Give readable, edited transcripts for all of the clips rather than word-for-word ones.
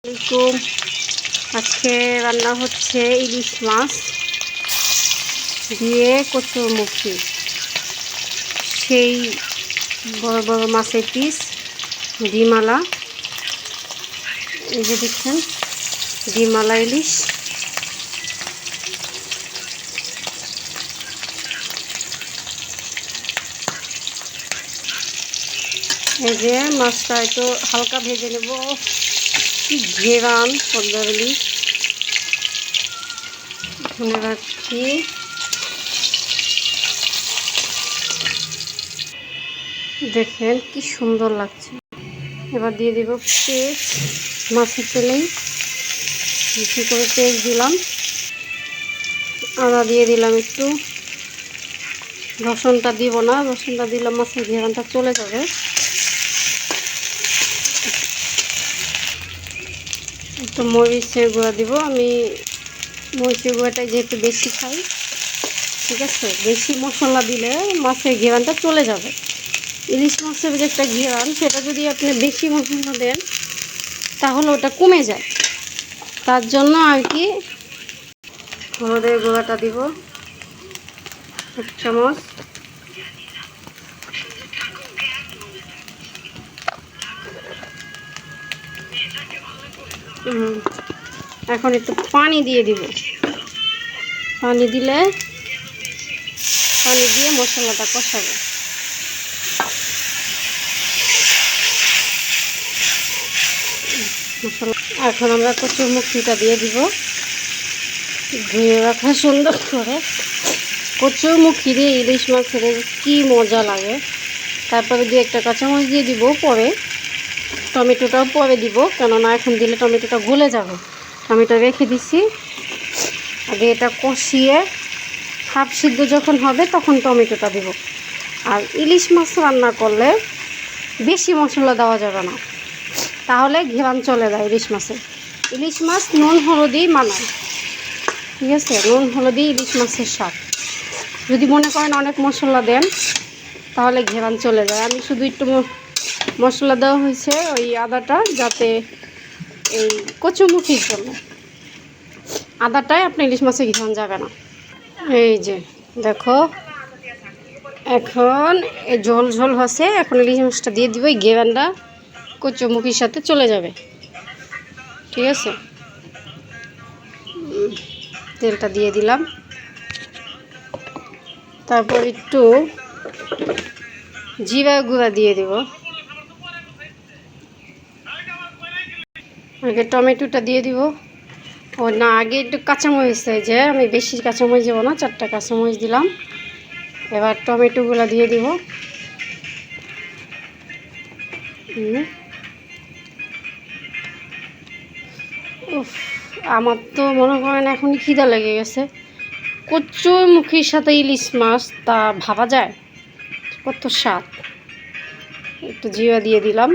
আসসালামাইকুম। আজকে রান্না হচ্ছে ইলিশ মাছ দিয়ে কচুরমুখী। সেই বড় বড় মাছের পিস, ডিমালা। এই যে দেখছেন, ডিমালা ইলিশ। এই যে মাছটা একটু হালকা ভেজে নেব। কি ঘেরান পদ্মার ইলিশ। ধনে রাখছি। দেখেন কি সুন্দর লাগছে। এবার দিয়ে দেব পেঁয়াজ। মাছের তেলেই বেশি করে পেঁয়াজ দিলাম, আদা দিয়ে দিলাম একটু। রসুনটা দিব না, রসুনটা দিলাম মাছের ঘেরানটা চলে যাবে। একটু মরিচের গুঁড়া দিব। আমি মরিচের গুঁড়াটাই যেহেতু বেশি খাই, ঠিক আছে। বেশি মশলা দিলে মাছের ঘেরানটা চলে যাবে। ইলিশ মাছের যে একটা ঘেরান, সেটা যদি আপনি বেশি মশলা দেন তাহলে ওটা কমে যায়। তার জন্য আর কি হলুদের গুঁড়াটা দিব 1 চামচ। এখন একটু পানি দিয়ে দিব। পানি দিয়ে মশলাটা কষাবো। এখন আমরা কচুরমুখিটা দিয়ে দিব, ধুয়ে রাখা সুন্দর করে। কচুরমুখি দিয়ে ইলিশ মাছের কি মজা লাগে। তারপরে দিয়ে একটা কাঁচামরিচ দিয়ে দিব পরে। টমেটোটাও পরে দিব, কেননা এখন দিলে টমেটোটা গলে যাবে। টমেটো রেখে দিছি। আগে এটা কষিয়ে হাফ সিদ্ধ যখন হবে তখন টমেটোটা দেব। আর ইলিশ মাছ রান্না করলে বেশি মশলা দেওয়া যাবে না, তাহলে ঘেরান চলে যায় ইলিশ মাছে। ইলিশ মাছ নুন হলুদি মানায়, ঠিক আছে। নুন হলুদি ইলিশ মাছের স্বাদ। যদি মনে করেন অনেক মশলা দেন তাহলে ঘেরান চলে যায়। আমি শুধু একটু মশলা দেওয়া হয়েছে ওই আদাটা, যাতে এই কচুরমুখির জন্য। আদাটাই আপনি ইলিশ মাছে ঘেরান যাবে না। এই যে দেখো, এখন ঝোল ঝোল হচ্ছে। এখন ইলিশ মাছটা দিয়ে দিব। এই ঘেরানটা কচুরমুখির সাথে চলে যাবে, ঠিক আছে। তেলটা দিয়ে দিলাম। তারপর একটু জিরা গুঁড়া দিয়ে দেব। আগে টমেটোটা দিয়ে দিব। ও না, আগে একটু কাঁচামরিচ, যে আমি বেশি কাঁচামরিচ দেবো না, 4টা কাঁচামরিচ দিলাম। এবার টমেটোগুলো দিয়ে দিব। আমার তো মনে করেন এখনই খিদা লেগে গেছে। কচুরমুখির সাথে ইলিশ মাছ, তা ভাবা যায় কত স্বাদ। একটু জিরা দিয়ে দিলাম।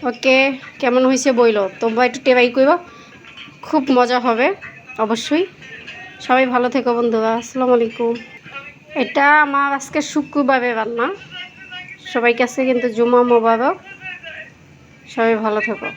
ওকে, কেমন হয়েছে বইলো, তোমরা একটু ট্রাই করো, খুব মজা হবে অবশ্যই। সবাই ভালো থেকো বন্ধুরা, আসসালামু আলাইকুম। এটা আমার আজকে শুক্রবারে রান্না। সবাই কাছে কিন্তু জুমা মোবারক। সবাই ভালো থেকো।